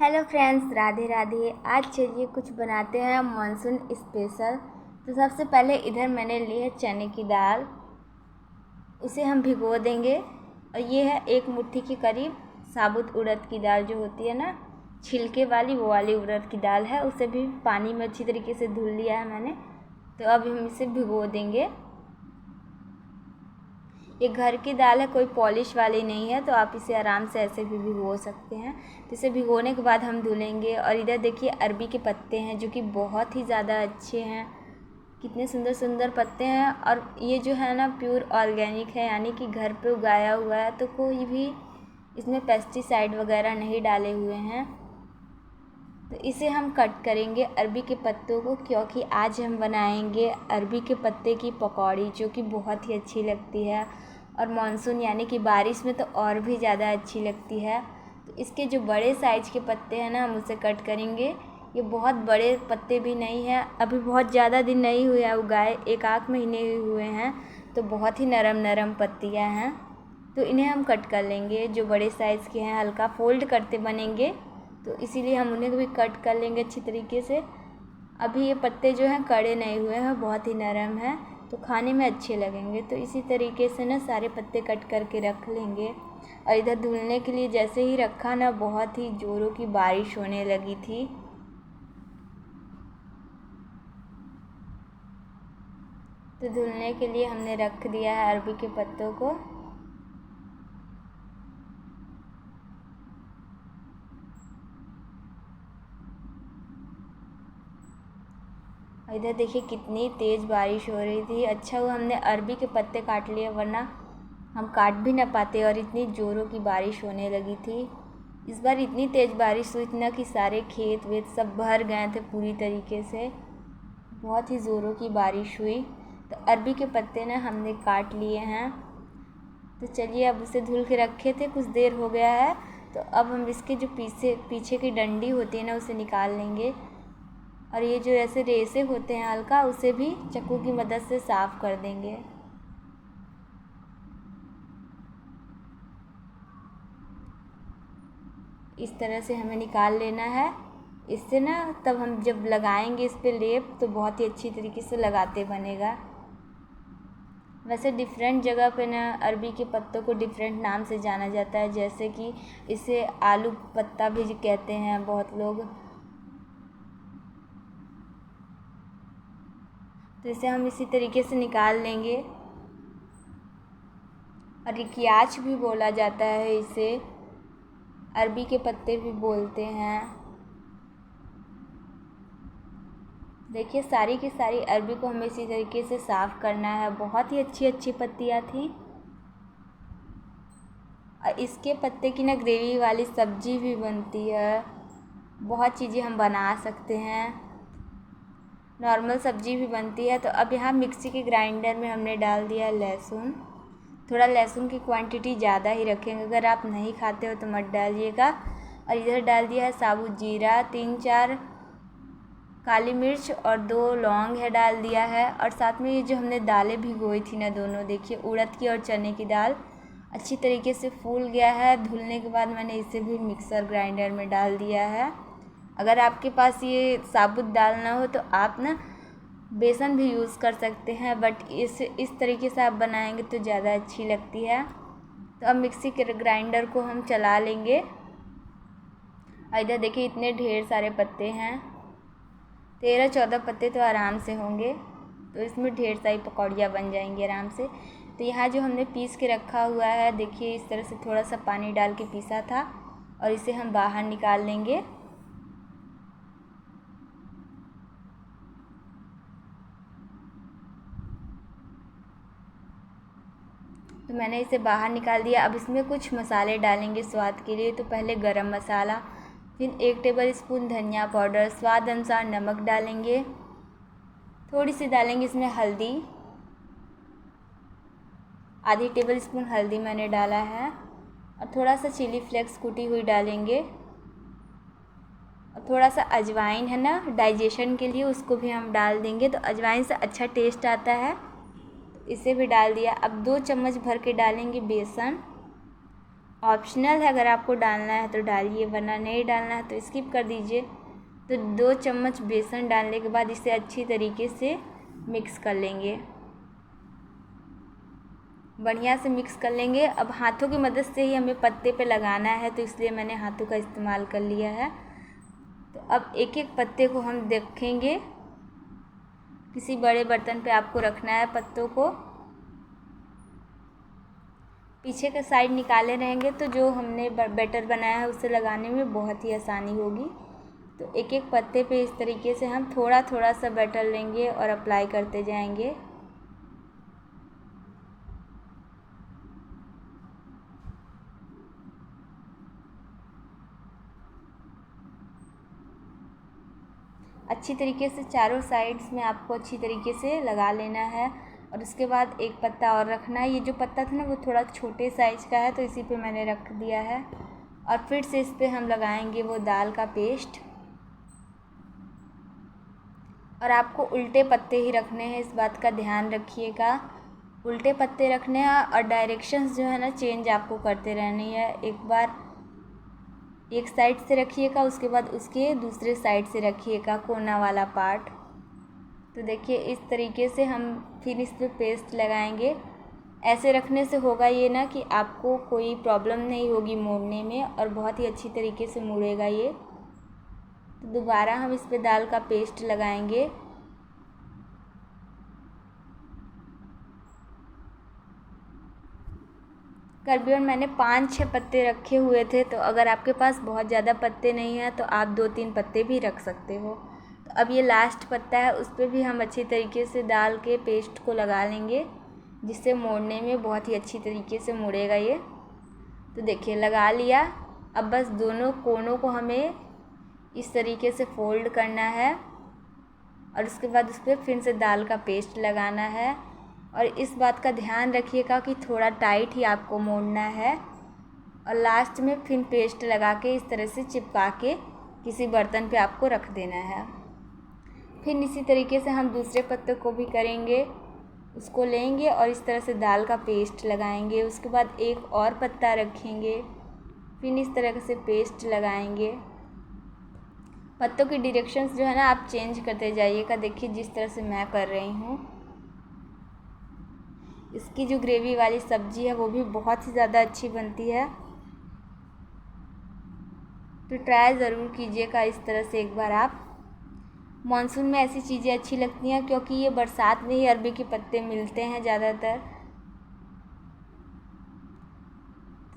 Hello friends, Radhe Radhe. आज चलिए कुछ बनाते हैं मानसून स्पेशल। तो सबसे पहले इधर मैंने ली है चने की दाल, उसे हम भिगो देंगे। और ये है एक मुट्ठी के करीब साबुत उड़द की दाल, जो होती है ना छिलके वाली, वो वाली उड़द की दाल है। उसे भी पानी में अच्छी तरीके से धुल लिया है मैंने। तो अब हम इसे भिगो देंगे। ये घर की दाल है, कोई पॉलिश वाली नहीं है, तो आप इसे आराम से ऐसे भी भिगो सकते हैं। तो इसे भिगोने के बाद हम धुलेंगे। और इधर देखिए अरबी के पत्ते हैं, जो कि बहुत ही ज़्यादा अच्छे हैं। कितने सुंदर सुंदर पत्ते हैं। और ये जो है ना प्योर ऑर्गेनिक है, यानी कि घर पे उगाया हुआ है, तो कोई भी इसमें पेस्टिसाइड वगैरह नहीं डाले हुए हैं। तो इसे हम कट करेंगे अरबी के पत्तों को, क्योंकि आज हम बनाएंगे अरबी के पत्ते की पकौड़ी, जो कि बहुत ही अच्छी लगती है। और मानसून यानी कि बारिश में तो और भी ज़्यादा अच्छी लगती है। तो इसके जो बड़े साइज़ के पत्ते हैं ना, हम उसे कट करेंगे। ये बहुत बड़े पत्ते भी नहीं हैं, अभी बहुत ज़्यादा दिन नहीं हुए हैं उगाए, 1 आध महीने ही हुए हैं। तो बहुत ही नरम नरम पत्तियाँ हैं। तो इन्हें हम कट कर लेंगे। जो बड़े साइज़ के हैं हल्का फोल्ड करते बनेंगे, तो इसीलिए हम उन्हें भी कट कर लेंगे अच्छी तरीके से। अभी ये पत्ते जो हैं कड़े नहीं हुए हैं, बहुत ही नरम हैं, तो खाने में अच्छे लगेंगे। तो इसी तरीके से ना सारे पत्ते कट करके रख लेंगे। और इधर धुलने के लिए जैसे ही रखा ना, बहुत ही ज़ोरों की बारिश होने लगी थी। तो धुलने के लिए हमने रख दिया है अरबी के पत्तों को। इधर देखिए कितनी तेज़ बारिश हो रही थी। अच्छा हुआ हमने अरबी के पत्ते काट लिए, वरना हम काट भी ना पाते। और इतनी ज़ोरों की बारिश होने लगी थी। इस बार इतनी तेज़ बारिश हुई थी ना कि सारे खेत वेत सब भर गए थे पूरी तरीके से। बहुत ही ज़ोरों की बारिश हुई। तो अरबी के पत्ते ना हमने काट लिए हैं। तो चलिए, अब उसे धुल के रखे थे, कुछ देर हो गया है। तो अब हम इसके जो पीछे की डंडी होती है ना, उसे निकाल लेंगे। और ये जो ऐसे रेसे होते हैं हल्का, उसे भी चाकू की मदद से साफ़ कर देंगे। इस तरह से हमें निकाल लेना है। इससे ना तब हम जब लगाएंगे इस पे लेप, तो बहुत ही अच्छी तरीके से लगाते बनेगा। वैसे डिफरेंट जगह पे ना अरबी के पत्तों को डिफरेंट नाम से जाना जाता है, जैसे कि इसे आलू पत्ता भी कहते हैं बहुत लोग। तो इसे हम इसी तरीके से निकाल लेंगे। और रिकियाच भी बोला जाता है इसे, अरबी के पत्ते भी बोलते हैं। देखिए सारी की सारी अरबी को हमें इसी तरीके से साफ़ करना है। बहुत ही अच्छी अच्छी पत्तियाँ थी। और इसके पत्ते की ना ग्रेवी वाली सब्जी भी बनती है। बहुत चीज़ें हम बना सकते हैं, नॉर्मल सब्जी भी बनती है। तो अब यहाँ मिक्सी के ग्राइंडर में हमने डाल दिया लहसुन। थोड़ा लहसुन की क्वांटिटी ज़्यादा ही रखेंगे, अगर आप नहीं खाते हो तो मत डालिएगा। और इधर डाल दिया है साबुत जीरा, 3-4 काली मिर्च और 2 लौंग है डाल दिया है। और साथ में ये जो हमने दालें भिगोई थी ना, दोनों देखिए उड़द की और चने की दाल, अच्छी तरीके से फूल गया है। धुलने के बाद मैंने इसे भी मिक्सर ग्राइंडर में डाल दिया है। अगर आपके पास ये साबुत दाल ना हो तो आप ना बेसन भी यूज़ कर सकते हैं, बट इस तरीके से आप बनाएंगे तो ज़्यादा अच्छी लगती है। तो अब मिक्सी के ग्राइंडर को हम चला लेंगे। इधर देखिए इतने ढेर सारे पत्ते हैं, 13-14 पत्ते तो आराम से होंगे। तो इसमें ढेर सारी पकौड़ियाँ बन जाएंगी आराम से। तो यहाँ जो हमने पीस के रखा हुआ है, देखिए इस तरह से थोड़ा सा पानी डाल के पीसा था। और इसे हम बाहर निकाल लेंगे। तो मैंने इसे बाहर निकाल दिया। अब इसमें कुछ मसाले डालेंगे स्वाद के लिए। तो पहले गरम मसाला, फिर 1 टेबल स्पून धनिया पाउडर, स्वाद अनुसार नमक डालेंगे। थोड़ी सी डालेंगे इसमें हल्दी, आधी टेबल स्पून हल्दी मैंने डाला है। और थोड़ा सा चिली फ्लेक्स कुटी हुई डालेंगे। और थोड़ा सा अजवाइन है ना डाइजेशन के लिए, उसको भी हम डाल देंगे। तो अजवाइन से अच्छा टेस्ट आता है, तो इसे भी डाल दिया। अब 2 चम्मच भर के डालेंगे बेसन। ऑप्शनल है, अगर आपको डालना है तो डालिए, वरना नहीं डालना है तो स्किप कर दीजिए। तो 2 चम्मच बेसन डालने के बाद इसे अच्छी तरीके से मिक्स कर लेंगे, बढ़िया से मिक्स कर लेंगे। अब हाथों की मदद से ही हमें पत्ते पे लगाना है, तो इसलिए मैंने हाथों का इस्तेमाल कर लिया है। तो अब एक एक पत्ते को हम देखेंगे, किसी बड़े बर्तन पे आपको रखना है पत्तों को। पीछे का साइड निकाले रहेंगे तो जो हमने बैटर बनाया है उसे लगाने में बहुत ही आसानी होगी। तो एक एक पत्ते पे इस तरीके से हम थोड़ा थोड़ा सा बैटर लेंगे और अप्लाई करते जाएंगे। अच्छी तरीके से चारों साइड्स में आपको अच्छी तरीके से लगा लेना है। और उसके बाद एक पत्ता और रखना है। ये जो पत्ता था ना वो थोड़ा छोटे साइज़ का है, तो इसी पे मैंने रख दिया है। और फिर से इस पे हम लगाएंगे वो दाल का पेस्ट। और आपको उल्टे पत्ते ही रखने हैं, इस बात का ध्यान रखिएगा। उल्टे पत्ते रखने हैं और डायरेक्शंस जो है ना चेंज आपको करते रहनी है। एक बार एक साइड से रखिएगा, उसके बाद उसके दूसरे साइड से रखिएगा, कोना वाला पार्ट। तो देखिए इस तरीके से हम फिर इस पर पेस्ट लगाएंगे। ऐसे रखने से होगा ये ना कि आपको कोई प्रॉब्लम नहीं होगी मोड़ने में, और बहुत ही अच्छी तरीके से मुड़ेगा ये। तो दोबारा हम इस पे दाल का पेस्ट लगाएंगे। करीबन मैंने 5-6 पत्ते रखे हुए थे, तो अगर आपके पास बहुत ज़्यादा पत्ते नहीं हैं तो आप 2-3 पत्ते भी रख सकते हो। तो अब ये लास्ट पत्ता है, उस पर भी हम अच्छी तरीके से दाल के पेस्ट को लगा लेंगे, जिससे मोड़ने में बहुत ही अच्छी तरीके से मुड़ेगा ये। तो देखिए लगा लिया। अब बस दोनों कोनों को हमें इस तरीके से फोल्ड करना है, और उसके बाद उस पर फिर से दाल का पेस्ट लगाना है। और इस बात का ध्यान रखिएगा कि थोड़ा टाइट ही आपको मोड़ना है, और लास्ट में फिर पेस्ट लगा के इस तरह से चिपका के किसी बर्तन पे आपको रख देना है। फिर इसी तरीके से हम दूसरे पत्ते को भी करेंगे, उसको लेंगे और इस तरह से दाल का पेस्ट लगाएंगे। उसके बाद एक और पत्ता रखेंगे, फिर इस तरह से पेस्ट लगाएंगे। पत्तों की डायरेक्शंस जो है ना आप चेंज करते जाइएगा। देखिए जिस तरह से मैं कर रही हूँ। इसकी जो ग्रेवी वाली सब्ज़ी है वो भी बहुत ही ज़्यादा अच्छी बनती है, तो ट्राई ज़रूर कीजिएगा इस तरह से एक बार आप। मानसून में ऐसी चीज़ें अच्छी लगती हैं क्योंकि ये बरसात में ही अरबी के पत्ते मिलते हैं ज़्यादातर।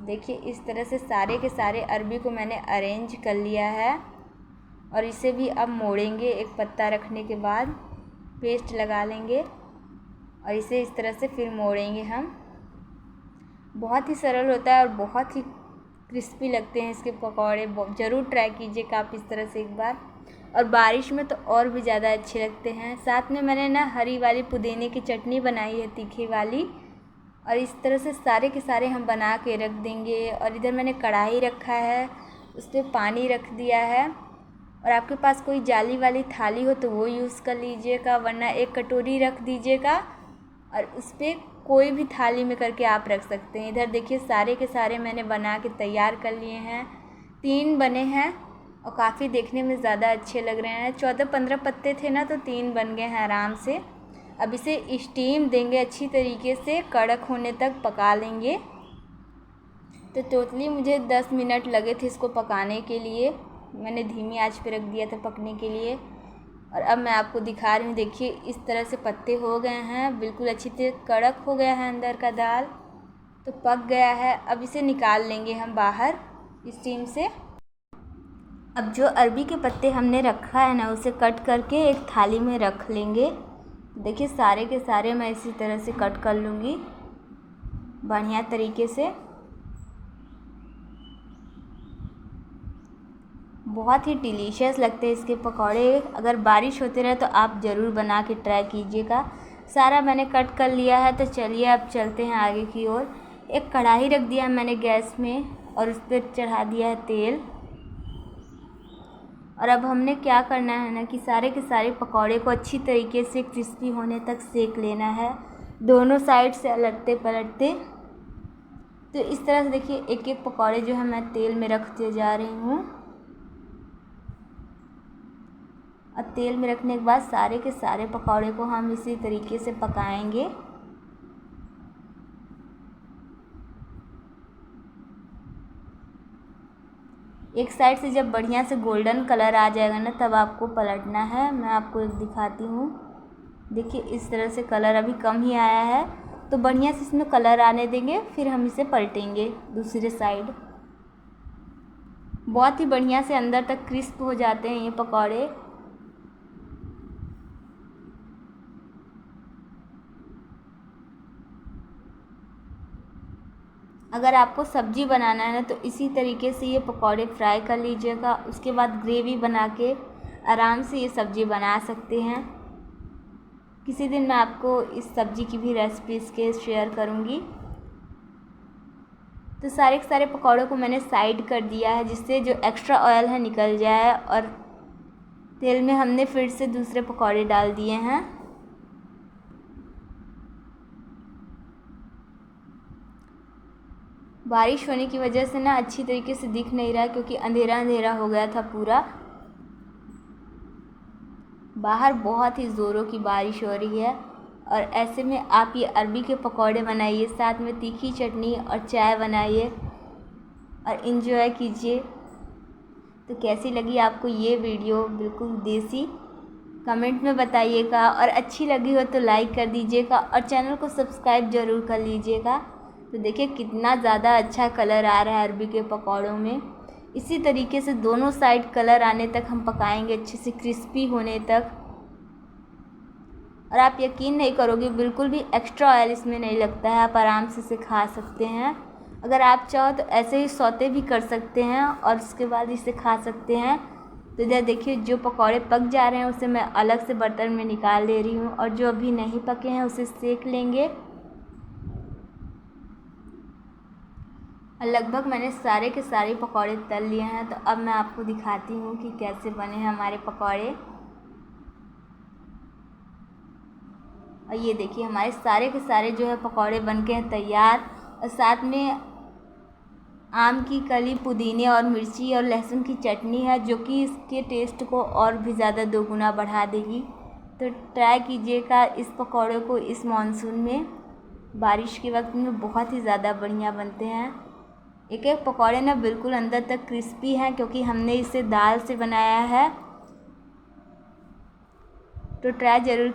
देखिए इस तरह से सारे के सारे अरबी को मैंने अरेंज कर लिया है, और इसे भी अब मोड़ेंगे। एक पत्ता रखने के बाद पेस्ट लगा लेंगे और इसे इस तरह से फिर मोड़ेंगे हम। बहुत ही सरल होता है और बहुत ही क्रिस्पी लगते हैं इसके पकौड़े। ज़रूर ट्राई कीजिएगा आप इस तरह से एक बार, और बारिश में तो और भी ज़्यादा अच्छे लगते हैं। साथ में मैंने ना हरी वाली पुदीने की चटनी बनाई है, तीखी वाली, और इस तरह से सारे के सारे हम बना के रख देंगे। और इधर मैंने कढ़ाई रखा है, उस पर पानी रख दिया है, और आपके पास कोई जाली वाली थाली हो तो वो यूज़ कर लीजिएगा, वरना एक कटोरी रख दीजिएगा और उस पर कोई भी थाली में करके आप रख सकते हैं। इधर देखिए सारे के सारे मैंने बना के तैयार कर लिए हैं। 3 बने हैं और काफ़ी देखने में ज़्यादा अच्छे लग रहे हैं। 14-15 पत्ते थे ना, तो 3 बन गए हैं आराम से। अब इसे स्टीम देंगे अच्छी तरीके से, कड़क होने तक पका लेंगे। तो टोटली मुझे 10 मिनट लगे थे इसको पकाने के लिए। मैंने धीमी आंच पे रख दिया था पकने के लिए। और अब मैं आपको दिखा रही हूँ, देखिए इस तरह से पत्ते हो गए हैं, बिल्कुल अच्छी तरह कड़क हो गया है अंदर का दाल, तो पक गया है। अब इसे निकाल लेंगे हम बाहर स्टीम से। अब जो अरबी के पत्ते हमने रखा है ना, उसे कट करके एक थाली में रख लेंगे। देखिए सारे के सारे मैं इसी तरह से कट कर लूँगी बढ़िया तरीके से। बहुत ही डिलीशियस लगते हैं इसके पकौड़े। अगर बारिश होते रहे तो आप ज़रूर बना के ट्राई कीजिएगा। सारा मैंने कट कर लिया है, तो चलिए अब चलते हैं आगे की ओर। एक कढ़ाई रख दिया मैंने गैस में और उस पर चढ़ा दिया है तेल। और अब हमने क्या करना है ना कि सारे के सारे पकौड़े को अच्छी तरीके से क्रिस्पी होने तक सेक लेना है, दोनों साइड से अलटते पलटते। तो इस तरह से देखिए एक एक पकौड़े जो है मैं तेल में रखते जा रही हूँ। और तेल में रखने के बाद सारे के सारे पकौड़े को हम इसी तरीके से पकाएंगे। एक साइड से जब बढ़िया से गोल्डन कलर आ जाएगा ना, तब आपको पलटना है। मैं आपको एक दिखाती हूँ। देखिए इस तरह से कलर अभी कम ही आया है, तो बढ़िया से इसमें कलर आने देंगे, फिर हम इसे पलटेंगे दूसरे साइड। बहुत ही बढ़िया से अंदर तक क्रिस्प हो जाते हैं ये पकौड़े। अगर आपको सब्ज़ी बनाना है ना, तो इसी तरीके से ये पकौड़े फ्राई कर लीजिएगा। उसके बाद ग्रेवी बना के आराम से ये सब्ज़ी बना सकते हैं। किसी दिन मैं आपको इस सब्ज़ी की भी रेसिपी इसके शेयर करूँगी। तो सारे के सारे पकौड़ों को मैंने साइड कर दिया है, जिससे जो एक्स्ट्रा ऑयल है निकल जाए। और तेल में हमने फिर से दूसरे पकौड़े डाल दिए हैं। बारिश होने की वजह से ना अच्छी तरीके से दिख नहीं रहा है, क्योंकि अंधेरा अंधेरा हो गया था पूरा। बाहर बहुत ही ज़ोरों की बारिश हो रही है। और ऐसे में आप ये अरबी के पकौड़े बनाइए, साथ में तीखी चटनी और चाय बनाइए और इन्जॉय कीजिए। तो कैसी लगी आपको ये वीडियो, बिल्कुल देसी, कमेंट में बताइएगा। और अच्छी लगी हो तो लाइक कर दीजिएगा और चैनल को सब्सक्राइब ज़रूर कर लीजिएगा। तो देखिए कितना ज़्यादा अच्छा कलर आ रहा है अरबी के पकौड़ों में। इसी तरीके से दोनों साइड कलर आने तक हम पकाएंगे, अच्छे से क्रिस्पी होने तक। और आप यकीन नहीं करोगे, बिल्कुल भी एक्स्ट्रा ऑयल इसमें नहीं लगता है। आप आराम से इसे खा सकते हैं। अगर आप चाहो तो ऐसे ही सौते भी कर सकते हैं और उसके बाद इसे खा सकते हैं। तो इधर देखिए जो पकौड़े पक जा रहे हैं उसे मैं अलग से बर्तन में निकाल ले रही हूँ, और जो अभी नहीं पके हैं उसे सेक लेंगे। लगभग मैंने सारे के सारे पकौड़े तल लिए हैं। तो अब मैं आपको दिखाती हूँ कि कैसे बने हैं हमारे पकौड़े। और ये देखिए हमारे सारे के सारे जो है पकौड़े बनके हैं तैयार। और साथ में आम की कली, पुदीने और मिर्ची और लहसुन की चटनी है, जो कि इसके टेस्ट को और भी ज़्यादा दोगुना बढ़ा देगी। तो ट्राई कीजिएगा इस पकौड़े को इस मानसून में। बारिश के वक्त में बहुत ही ज़्यादा बढ़िया बनते हैं। एक एक पकौड़े ना बिल्कुल अंदर तक क्रिस्पी हैं, क्योंकि हमने इसे दाल से बनाया है। तो ट्राई ज़रूर